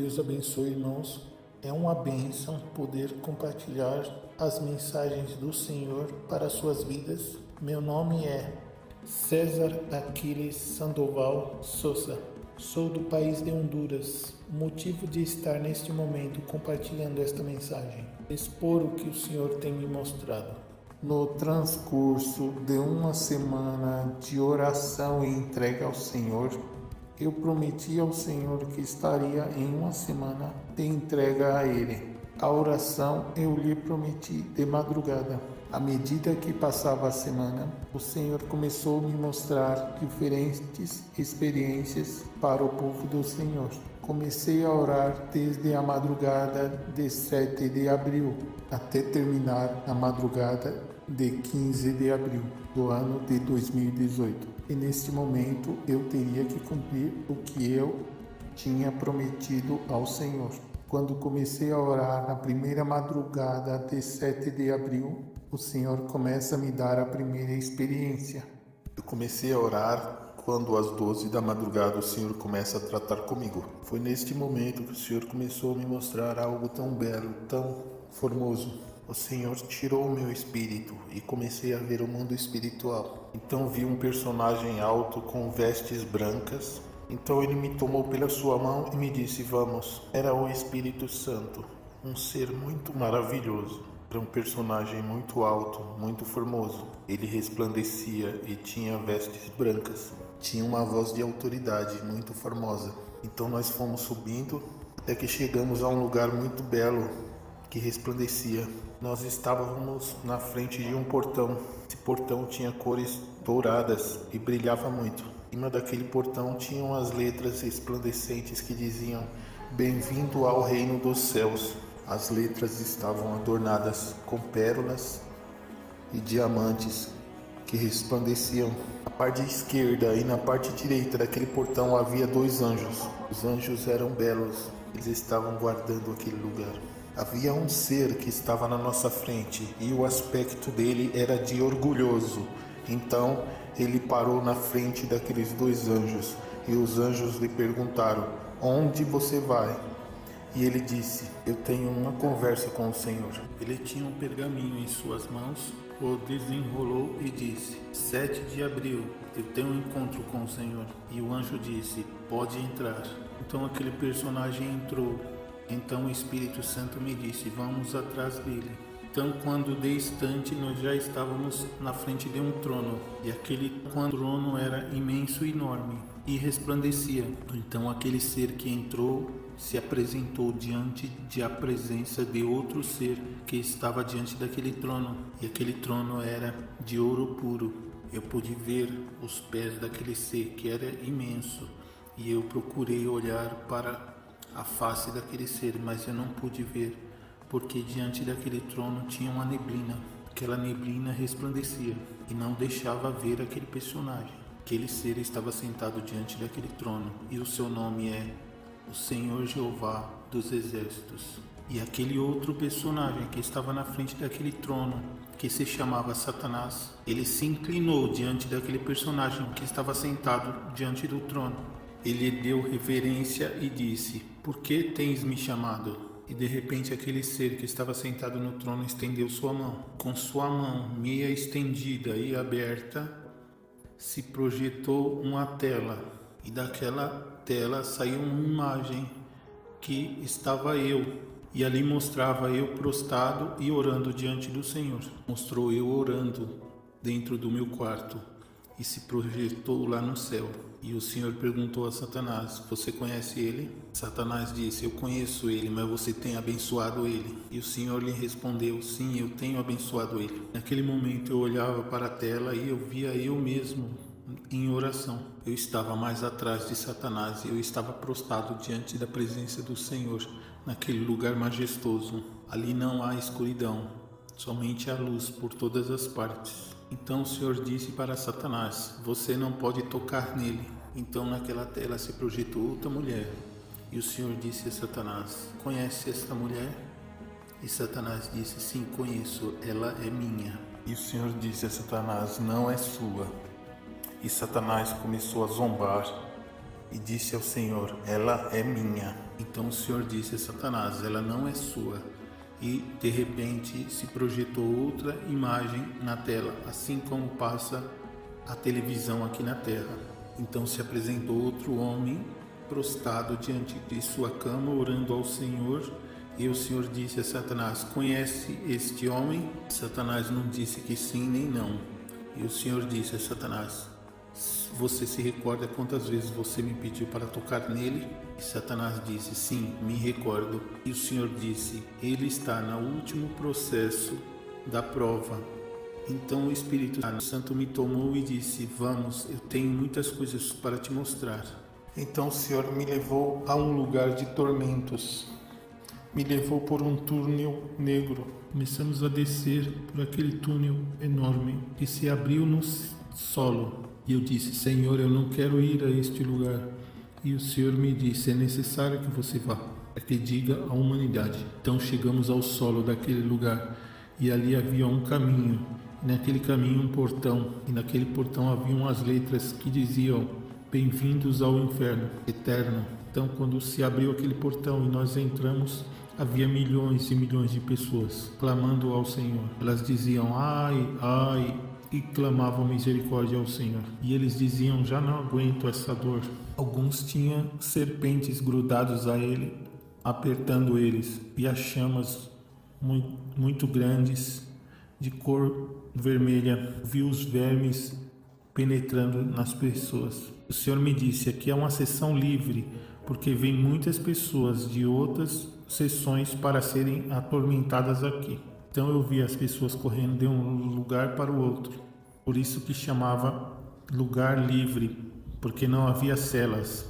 Deus abençoe, irmãos. É uma bênção poder compartilhar as mensagens do Senhor para suas vidas. Meu nome é César Aquiles Sandoval Souza. Sou do país de Honduras. O motivo de estar neste momento compartilhando esta mensagem, expor o que o Senhor tem me mostrado. No transcurso de uma semana de oração e entrega ao Senhor, eu prometi ao Senhor que estaria em uma semana de entrega a Ele. A oração eu lhe prometi de madrugada. À medida que passava a semana, o Senhor começou a me mostrar diferentes experiências para o povo do Senhor. Comecei a orar desde a madrugada de 7 de abril até terminar na madrugada de 15 de abril do ano de 2018. E neste momento eu teria que cumprir o que eu tinha prometido ao Senhor. Quando comecei a orar na primeira madrugada de 7 de abril, o Senhor começa a me dar a primeira experiência. Eu comecei a orar quando às 12 da madrugada o Senhor começa a tratar comigo. Foi neste momento que o Senhor começou a me mostrar algo tão belo, tão formoso. O Senhor tirou o meu espírito e comecei a ver o mundo espiritual. Então vi um personagem alto com vestes brancas. Então ele me tomou pela sua mão e me disse: vamos. Era o Espírito Santo, um ser muito maravilhoso. Era um personagem muito alto, muito formoso. Ele resplandecia e tinha vestes brancas. Tinha uma voz de autoridade muito formosa. Então nós fomos subindo até que chegamos a um lugar muito belo que resplandecia. Nós estávamos na frente de um portão. Esse portão tinha cores douradas e brilhava muito. Em cima daquele portão tinham as letras resplandecentes que diziam: bem-vindo ao reino dos céus. As letras estavam adornadas com pérolas e diamantes que resplandeciam. Na parte esquerda e na parte direita daquele portão havia 2 anjos. Os anjos eram belos. Eles estavam guardando aquele lugar. Havia um ser que estava na nossa frente e o aspecto dele era de orgulhoso. Então ele parou na frente daqueles 2 anjos e os anjos lhe perguntaram: onde você vai? E ele disse: eu tenho uma conversa com o Senhor. Ele tinha um pergaminho em suas mãos, o desenrolou e disse: 7 de abril, eu tenho um encontro com o Senhor. E o anjo disse: pode entrar. Então aquele personagem entrou. Então o Espírito Santo me disse: vamos atrás dele. Então, quando de instante nós já estávamos na frente de um trono, e aquele trono era imenso e enorme, e resplandecia. Então aquele ser que entrou se apresentou diante da presença de outro ser que estava diante daquele trono, e aquele trono era de ouro puro. Eu pude ver os pés daquele ser que era imenso, e eu procurei olhar para a face daquele ser, mas eu não pude ver, porque diante daquele trono tinha uma neblina. Aquela neblina resplandecia e não deixava ver aquele personagem. Aquele ser estava sentado diante daquele trono, e o seu nome é o Senhor Jeová dos Exércitos. E aquele outro personagem que estava na frente daquele trono, que se chamava Satanás, ele se inclinou diante daquele personagem que estava sentado diante do trono. Ele deu reverência e disse: por que tens me chamado? E de repente aquele ser que estava sentado no trono estendeu sua mão. Com sua mão meia estendida e aberta, se projetou uma tela. E daquela tela saiu uma imagem que estava eu. E ali mostrava eu prostrado e orando diante do Senhor. Mostrou eu orando dentro do meu quarto. E se projetou lá no céu. E o Senhor perguntou a Satanás: você conhece ele? Satanás disse: eu conheço ele, mas você tem abençoado ele? E o Senhor lhe respondeu: sim, eu tenho abençoado ele. Naquele momento eu olhava para a tela e eu via eu mesmo em oração. Eu estava mais atrás de Satanás e eu estava prostrado diante da presença do Senhor, naquele lugar majestoso. Ali não há escuridão, somente a luz por todas as partes. Então o Senhor disse para Satanás: você não pode tocar nele. Então naquela tela se projetou outra mulher. E o Senhor disse a Satanás: conhece esta mulher? E Satanás disse: sim, conheço, ela é minha. E o Senhor disse a Satanás: não é sua. E Satanás começou a zombar e disse ao Senhor: ela é minha. Então o Senhor disse a Satanás: ela não é sua. E de repente se projetou outra imagem na tela, assim como passa a televisão aqui na terra. Então se apresentou outro homem prostrado diante de sua cama, orando ao Senhor. E o Senhor disse a Satanás: conhece este homem? Satanás não disse que sim nem não. E o Senhor disse a Satanás: você se recorda quantas vezes você me pediu para tocar nele? E Satanás disse: sim, me recordo. E o Senhor disse: ele está no último processo da prova. Então o Espírito Santo me tomou e disse: vamos, eu tenho muitas coisas para te mostrar. Então o Senhor me levou a um lugar de tormentos. Me levou por um túnel negro. Começamos a descer por aquele túnel enorme que se abriu no solo. E eu disse: Senhor, eu não quero ir a este lugar. E o Senhor me disse: é necessário que você vá, para que diga à humanidade. Então chegamos ao solo daquele lugar e ali havia um caminho. E naquele caminho um portão. E naquele portão haviam as letras que diziam: bem-vindos ao inferno eterno. Então quando se abriu aquele portão e nós entramos, havia milhões e milhões de pessoas clamando ao Senhor. Elas diziam: ai, ai, e clamavam misericórdia ao Senhor. E eles diziam: já não aguento essa dor. Alguns tinham serpentes grudados a ele, apertando eles, e as chamas muito grandes, de cor vermelha. Vi os vermes penetrando nas pessoas. O Senhor me disse: aqui é uma sessão livre, porque vem muitas pessoas de outras sessões para serem atormentadas aqui. Então eu vi as pessoas correndo de um lugar para o outro. Por isso que chamava lugar livre, porque não havia celas.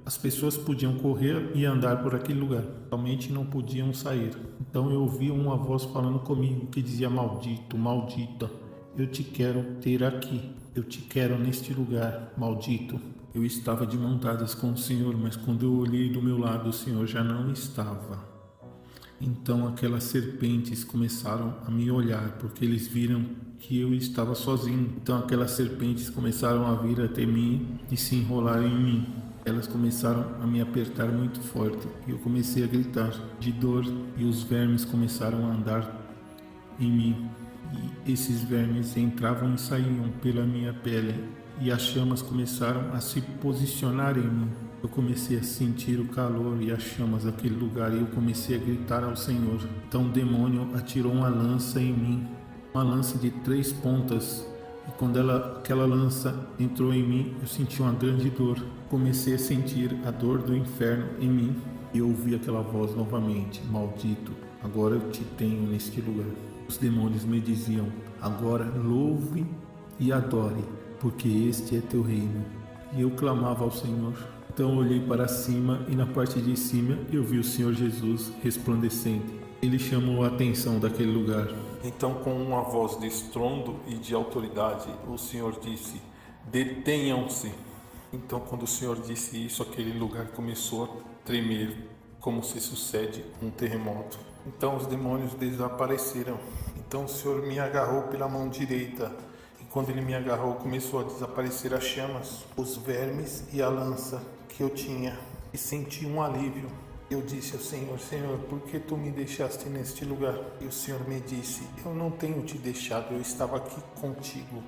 As pessoas podiam correr e andar por aquele lugar, somente não podiam sair. Então eu ouvi uma voz falando comigo que dizia: maldito, maldita, eu te quero ter aqui, eu te quero neste lugar, maldito. Eu estava de mãos dadas com o Senhor, mas quando eu olhei do meu lado, o Senhor já não estava. Então aquelas serpentes começaram a me olhar, porque eles viram que eu estava sozinho. Então aquelas serpentes começaram a vir até mim e se enrolar em mim. Elas começaram a me apertar muito forte e eu comecei a gritar de dor, e os vermes começaram a andar em mim. E esses vermes entravam e saíam pela minha pele, e as chamas começaram a se posicionar em mim. Eu comecei a sentir o calor e as chamas daquele lugar, e eu comecei a gritar ao Senhor. Então o demônio atirou uma lança em mim, uma lança de 3 pontas, e quando aquela lança entrou em mim, eu senti uma grande dor. Comecei a sentir a dor do inferno em mim, e eu ouvi aquela voz novamente: maldito, agora eu te tenho neste lugar. Os demônios me diziam: agora louve e adore, porque este é teu reino. E eu clamava ao Senhor. Então eu olhei para cima, e na parte de cima eu vi o Senhor Jesus resplandecente. Ele chamou a atenção daquele lugar. Então, com uma voz de estrondo e de autoridade, o Senhor disse: detenham-se. Então, quando o Senhor disse isso, aquele lugar começou a tremer, como se sucede um terremoto. Então os demônios desapareceram. Então o Senhor me agarrou pela mão direita, e quando Ele me agarrou, começou a desaparecer as chamas, os vermes e a lança que eu tinha, e senti um alívio. Eu disse ao Senhor: Senhor, por que Tu me deixaste neste lugar? E o Senhor me disse: eu não tenho te deixado, eu estava aqui contigo,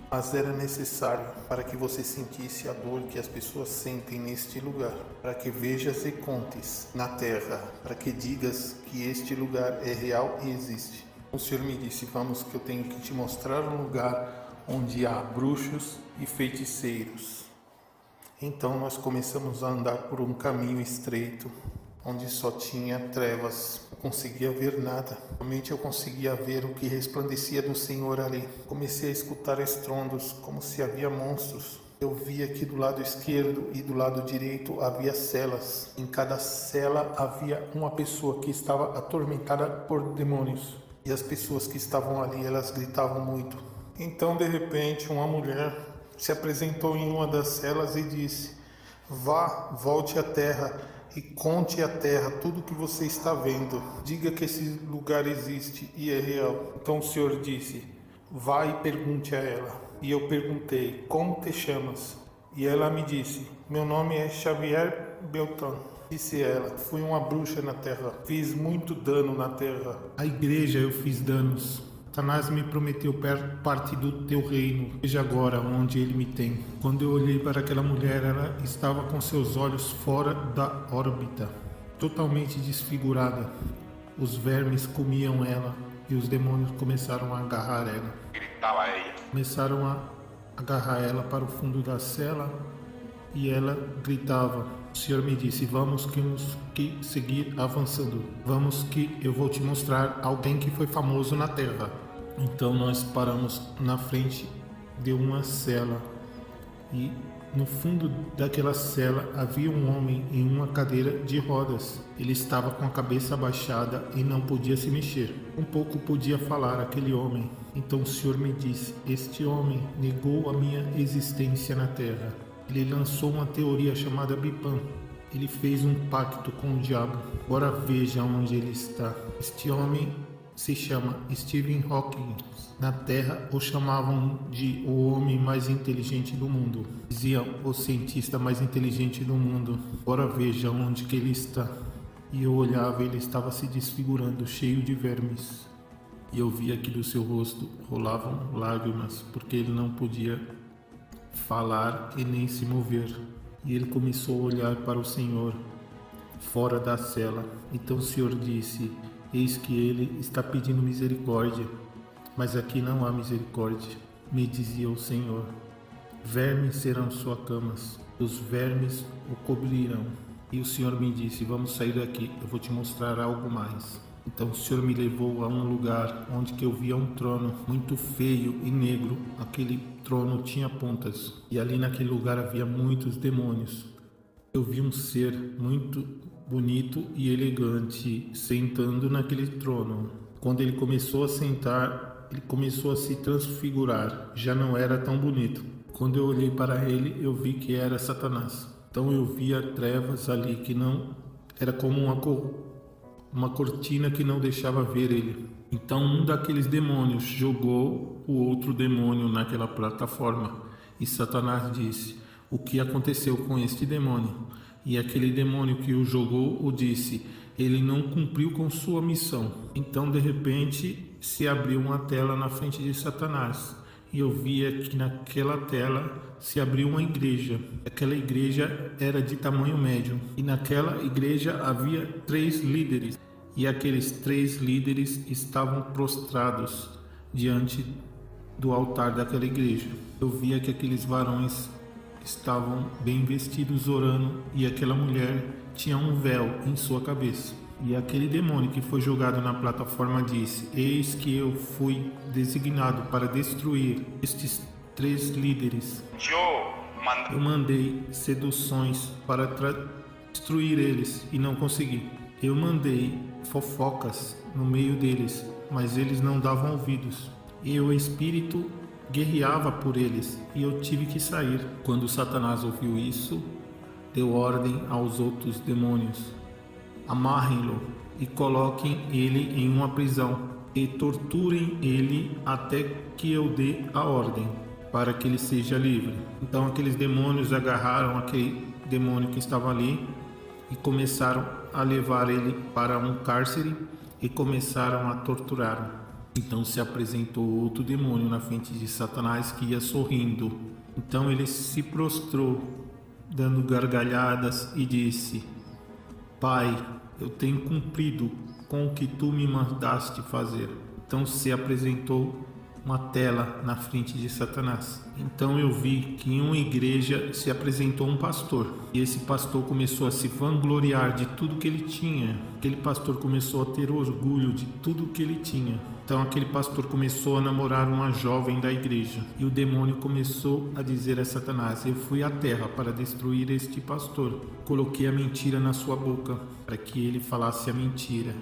mas era necessário para que você sentisse a dor que as pessoas sentem neste lugar, para que vejas e contes na terra, para que digas que este lugar é real e existe. O Senhor me disse: vamos, que eu tenho que te mostrar um lugar onde há bruxos e feiticeiros. Então nós começamos a andar por um caminho estreito, onde só tinha trevas. Não conseguia ver nada. Somente eu conseguia ver o que resplandecia do Senhor ali. Comecei a escutar estrondos, como se havia monstros. Eu via que do lado esquerdo e do lado direito havia celas. Em cada cela havia uma pessoa que estava atormentada por demônios. E as pessoas que estavam ali, elas gritavam muito. Então, de repente, uma mulher se apresentou em uma das celas e disse: vá, volte à terra e conte à terra tudo o que você está vendo. Diga que esse lugar existe e é real. Então o Senhor disse: vá e pergunte a ela. E eu perguntei: como te chamas? E ela me disse: meu nome é Xavier Beltrão. Disse ela: fui uma bruxa na terra, fiz muito dano na terra. A igreja eu fiz danos. Satanás me prometeu parte do teu reino. Veja agora onde ele me tem. Quando eu olhei para aquela mulher, ela estava com seus olhos fora da órbita, totalmente desfigurada. Os vermes comiam ela e os demônios começaram a agarrar ela. Gritava ela. Começaram a agarrar ela para o fundo da cela e ela gritava. O Senhor me disse: vamos que seguir avançando. Vamos que eu vou te mostrar alguém que foi famoso na terra. Então nós paramos na frente de uma cela e no fundo daquela cela havia um homem em uma cadeira de rodas. Ele estava com a cabeça abaixada e não podia se mexer. Um pouco podia falar aquele homem. Então o Senhor me disse: este homem negou a minha existência na terra. Ele lançou uma teoria chamada Bipan. Ele fez um pacto com o diabo. Agora veja onde ele está. Este homem se chama Stephen Hawking. Na Terra o chamavam de o homem mais inteligente do mundo. Diziam o cientista mais inteligente do mundo. Agora veja onde que ele está. E eu olhava, ele estava se desfigurando, cheio de vermes. E eu via que do seu rosto rolavam lágrimas, porque ele não podia falar e nem se mover. E ele começou a olhar para o Senhor fora da cela. Então o Senhor disse: eis que ele está pedindo misericórdia, mas aqui não há misericórdia. Me dizia o Senhor: vermes serão suas camas, os vermes o cobrirão. E o Senhor me disse: vamos sair daqui, eu vou te mostrar algo mais. Então o Senhor me levou a um lugar onde que eu via um trono muito feio e negro. Aquele trono tinha pontas e ali naquele lugar havia muitos demônios. Eu vi um ser muito bonito e elegante sentando naquele trono. Quando ele começou a sentar, ele começou a se transfigurar. Já não era tão bonito. Quando eu olhei para ele, eu vi que era Satanás. Então eu via trevas ali que não era como uma cortina que não deixava ver ele. Então um daqueles demônios jogou o outro demônio naquela plataforma. E Satanás disse: o que aconteceu com este demônio? E aquele demônio que o jogou o disse: ele não cumpriu com sua missão. Então de repente se abriu uma tela na frente de Satanás. E eu via que naquela tela se abriu uma igreja. Aquela igreja era de tamanho médio. E naquela igreja havia 3 líderes. E aqueles 3 líderes estavam prostrados diante do altar daquela igreja. Eu via que aqueles varões estavam bem vestidos orando. E aquela mulher tinha um véu em sua cabeça. E aquele demônio que foi jogado na plataforma disse: eis que eu fui designado para destruir estes 3 líderes. Eu mandei seduções para destruir eles e não consegui. Eu mandei fofocas no meio deles, mas eles não davam ouvidos. E o espírito guerreava por eles e eu tive que sair. Quando Satanás ouviu isso, deu ordem aos outros demônios: amarrem-lo e coloquem ele em uma prisão e torturem ele até que eu dê a ordem para que ele seja livre. Então aqueles demônios agarraram aquele demônio que estava ali e começaram a levar ele para um cárcere e começaram a torturá-lo. Então se apresentou outro demônio na frente de Satanás que ia sorrindo. Então ele se prostrou, dando gargalhadas e disse: Pai, eu tenho cumprido com o que tu me mandaste fazer. Então se apresentou uma tela na frente de Satanás. Então eu vi que em uma igreja se apresentou um pastor. E esse pastor começou a se vangloriar de tudo que ele tinha. Aquele pastor começou a ter orgulho de tudo que ele tinha. Então aquele pastor começou a namorar uma jovem da igreja. E o demônio começou a dizer a Satanás: eu fui à terra para destruir este pastor. Coloquei a mentira na sua boca para que ele falasse a mentira.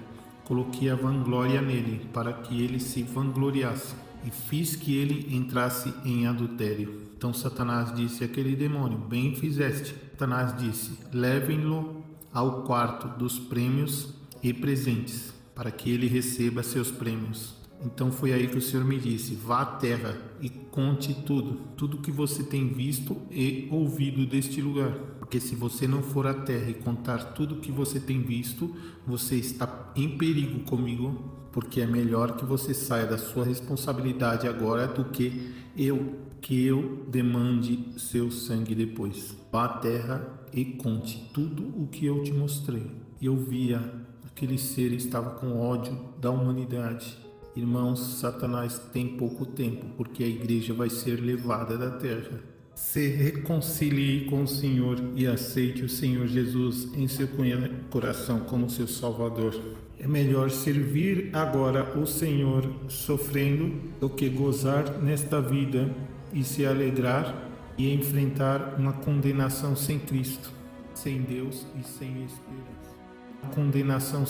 Coloquei a vanglória nele para que ele se vangloriasse. E fiz que ele entrasse em adultério. Então Satanás disse àquele demônio: bem fizeste. Satanás disse: levem-no ao quarto dos prêmios e presentes, para que ele receba seus prêmios. Então foi aí que o Senhor me disse: vá à terra e conte tudo que você tem visto e ouvido deste lugar. Porque se você não for à terra e contar tudo que você tem visto, você está em perigo comigo, porque é melhor que você saia da sua responsabilidade agora do que eu demande seu sangue depois. Vá à terra e conte tudo o que eu te mostrei. Eu via aquele ser estava com ódio da humanidade. Irmãos, Satanás tem pouco tempo, porque a igreja vai ser levada da terra. Se reconcilie com o Senhor e aceite o Senhor Jesus em seu coração como seu Salvador. É melhor servir agora o Senhor sofrendo do que gozar nesta vida e se alegrar e enfrentar uma condenação sem Cristo, sem Deus e sem esperança. A condenação